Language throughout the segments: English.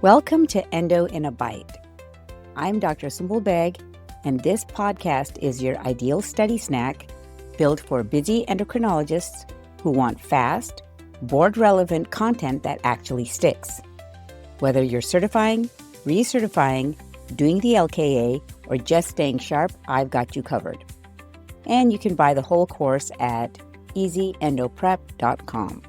Welcome to Endo in a Bite. I'm Dr. Sumbul Beg, and this podcast is your ideal study snack built for busy endocrinologists who want fast, board-relevant content that actually sticks. Whether you're certifying, recertifying, doing the LKA, or just staying sharp, I've got you covered. And you can buy the whole course at easyendoprep.com.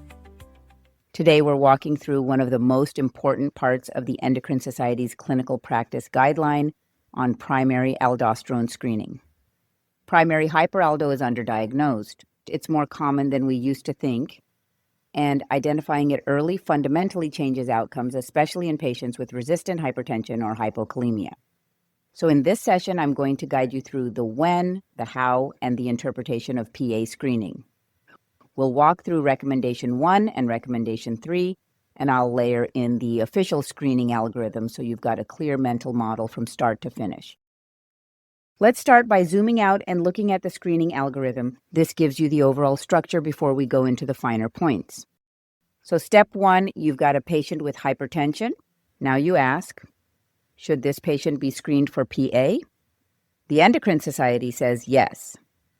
Today, we're walking through one of the most important parts of the Endocrine Society's clinical practice guideline on primary aldosterone screening. Primary hyperaldo is underdiagnosed. It's more common than we used to think, and identifying it early fundamentally changes outcomes, especially in patients with resistant hypertension or hypokalemia. So in this session, I'm going to guide you through the when, the how, and the interpretation of PA screening. We'll walk through recommendation 1 and recommendation 3, and I'll layer in the official screening algorithm so you've got a clear mental model from start to finish. Let's start by zooming out and looking at the screening algorithm. This gives you the overall structure before we go into the finer points. So step 1, you've got a patient with hypertension. Now you ask, should this patient be screened for PA? The Endocrine Society says yes,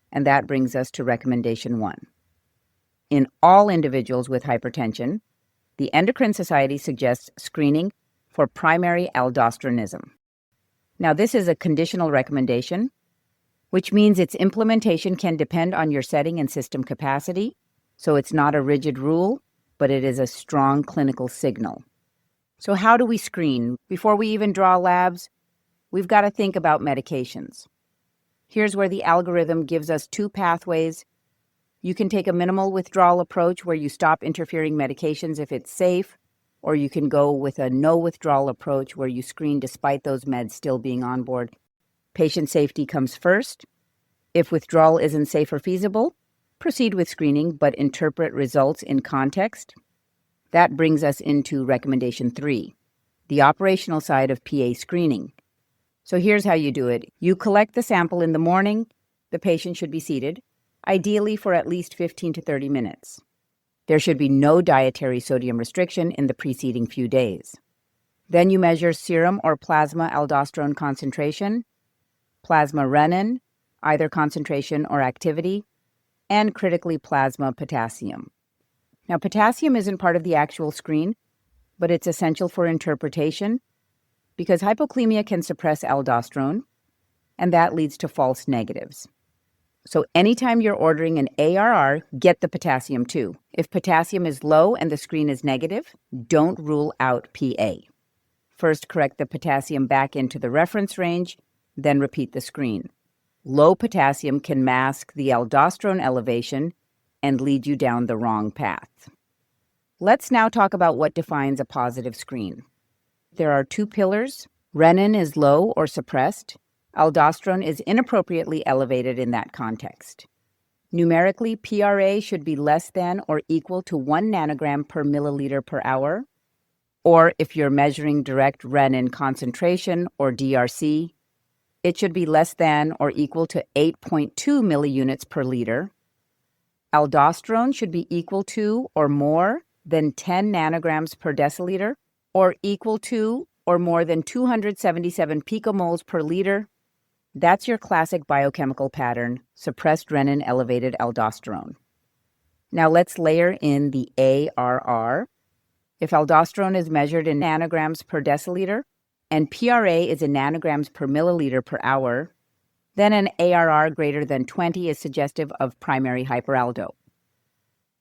and that brings us to recommendation 1. In all individuals with hypertension, the Endocrine Society suggests screening for primary aldosteronism. Now, this is a conditional recommendation, which means its implementation can depend on your setting and system capacity, so it's not a rigid rule, but it is a strong clinical signal. So how do we screen? Before we even draw labs, we've got to think about medications. Here's where the algorithm gives us 2 pathways. You can take a minimal withdrawal approach where you stop interfering medications if it's safe, or you can go with a no withdrawal approach where you screen despite those meds still being on board. Patient safety comes first. If withdrawal isn't safe or feasible, proceed with screening, but interpret results in context. That brings us into recommendation 3, the operational side of PA screening. So here's how you do it. You collect the sample in the morning. The patient should be seated, ideally for at least 15 to 30 minutes. There should be no dietary sodium restriction in the preceding few days. Then you measure serum or plasma aldosterone concentration, plasma renin, either concentration or activity, and critically plasma potassium. Now, potassium isn't part of the actual screen, but it's essential for interpretation because hypokalemia can suppress aldosterone, and that leads to false negatives. So anytime you're ordering an ARR, get the potassium too. If potassium is low and the screen is negative, don't rule out PA. First, correct the potassium back into the reference range, then repeat the screen. Low potassium can mask the aldosterone elevation and lead you down the wrong path. Let's now talk about what defines a positive screen. There are 2 pillars. Renin is low or suppressed. Aldosterone is inappropriately elevated in that context. Numerically, PRA should be less than or equal to 1 nanogram per milliliter per hour, or if you're measuring direct renin concentration or DRC, it should be less than or equal to 8.2 milliunits per liter. Aldosterone should be equal to or more than 10 nanograms per deciliter, or equal to or more than 277 picomoles per liter. That's your classic biochemical pattern, suppressed renin, elevated aldosterone. Now let's layer in the ARR. If aldosterone is measured in nanograms per deciliter and PRA is in nanograms per milliliter per hour, then an ARR greater than 20 is suggestive of primary hyperaldo.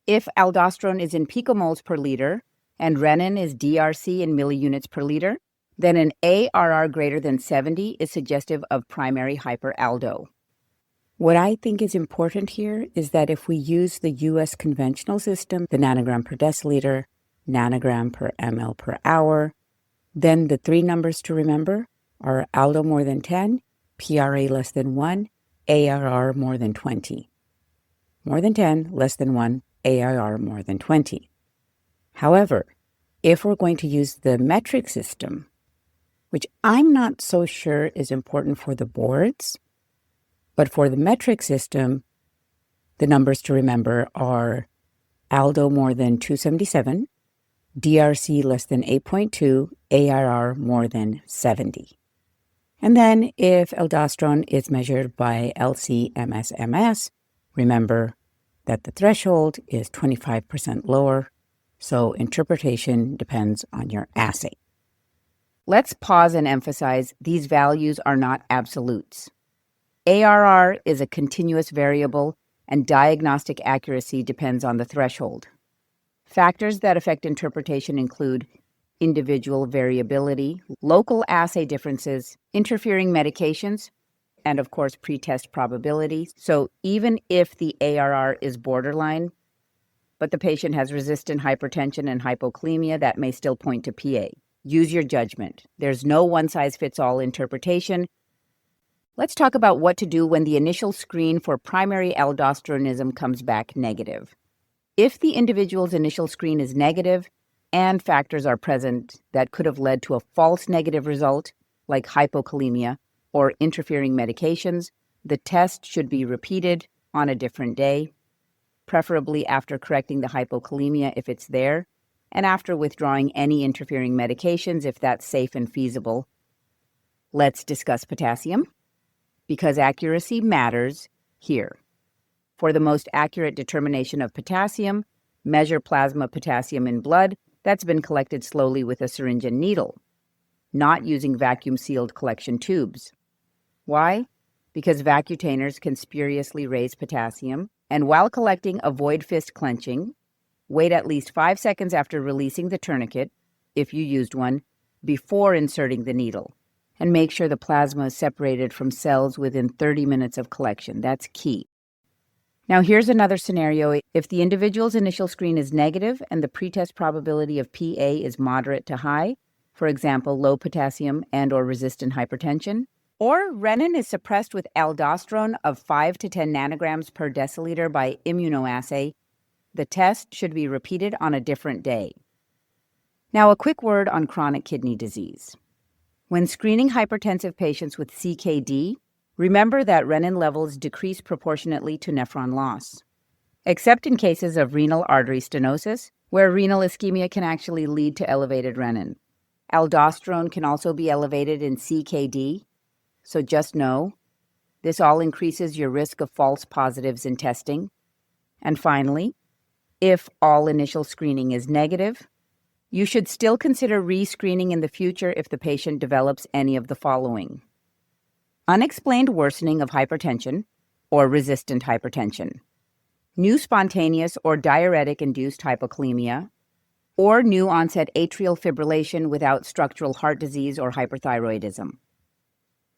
If aldosterone is in picomoles per liter and renin is DRC in milliunits per liter, then an ARR greater than 70 is suggestive of primary hyperaldo. What I think is important here is that if we use the U.S. conventional system, the nanogram per deciliter, nanogram per ml per hour, then the 3 numbers to remember are aldo more than 10, PRA less than 1, ARR more than 20. More than 10, less than 1, ARR more than 20. However, if we're going to use the metric system, which I'm not so sure is important for the boards, but for the metric system, the numbers to remember are aldo more than 277, DRC less than 8.2, ARR more than 70. And then if aldosterone is measured by LC-MS-MS, remember that the threshold is 25% lower, so interpretation depends on your assay. Let's pause and emphasize these values are not absolutes. ARR is a continuous variable, and diagnostic accuracy depends on the threshold. Factors that affect interpretation include individual variability, local assay differences, interfering medications, and of course, pretest probability. So even if the ARR is borderline, but the patient has resistant hypertension and hypokalemia, that may still point to PA. Use your judgment. There's no one-size-fits-all interpretation. Let's talk about what to do when the initial screen for primary aldosteronism comes back negative. If the individual's initial screen is negative and factors are present that could have led to a false negative result, like hypokalemia or interfering medications, the test should be repeated on a different day, preferably after correcting the hypokalemia if it's there, and after withdrawing any interfering medications if that's safe and feasible. Let's discuss potassium, because accuracy matters here. For the most accurate determination of potassium, measure plasma potassium in blood that's been collected slowly with a syringe and needle, not using vacuum-sealed collection tubes. Why? Because vacutainers can spuriously raise potassium, and while collecting, avoid fist clenching. Wait at least 5 seconds after releasing the tourniquet, if you used one, before inserting the needle. And make sure the plasma is separated from cells within 30 minutes of collection. That's key. Now here's another scenario. If the individual's initial screen is negative and the pretest probability of PA is moderate to high, for example, low potassium and/or resistant hypertension, or renin is suppressed with aldosterone of 5 to 10 nanograms per deciliter by immunoassay, the test should be repeated on a different day. Now, a quick word on chronic kidney disease. When screening hypertensive patients with CKD, remember that renin levels decrease proportionately to nephron loss, except in cases of renal artery stenosis, where renal ischemia can actually lead to elevated renin. Aldosterone can also be elevated in CKD, so just know this all increases your risk of false positives in testing. And finally, if all initial screening is negative, you should still consider rescreening in the future if the patient develops any of the following: unexplained worsening of hypertension or resistant hypertension, new spontaneous or diuretic-induced hypokalemia, or new onset atrial fibrillation without structural heart disease or hyperthyroidism.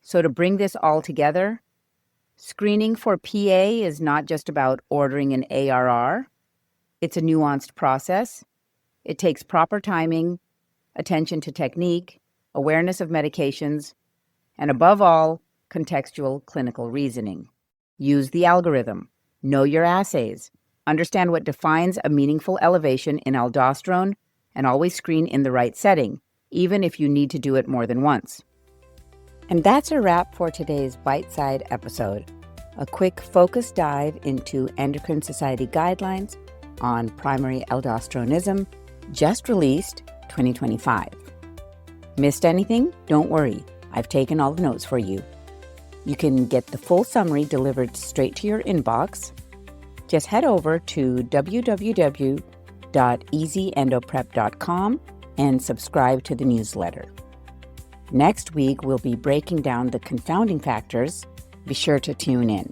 So to bring this all together, screening for PA is not just about ordering an ARR. It's a nuanced process. It takes proper timing, attention to technique, awareness of medications, and above all, contextual clinical reasoning. Use the algorithm. Know your assays. Understand what defines a meaningful elevation in aldosterone, and always screen in the right setting, even if you need to do it more than once. And that's a wrap for today's Bite-Sized episode. A quick focus dive into Endocrine Society guidelines on primary aldosteronism, just released 2025. Missed anything? Don't worry. I've taken all the notes for you. You can get the full summary delivered straight to your inbox. Just head over to www.easyendoprep.com and subscribe to the newsletter. Next week, we'll be breaking down the confounding factors. Be sure to tune in.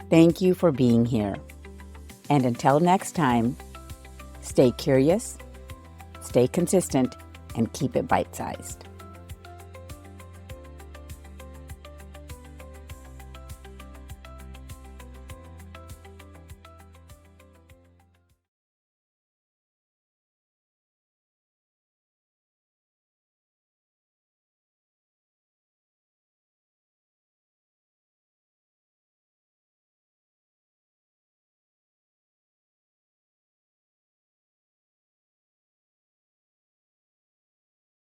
Thank you for being here. And until next time, stay curious, stay consistent, and keep it bite-sized.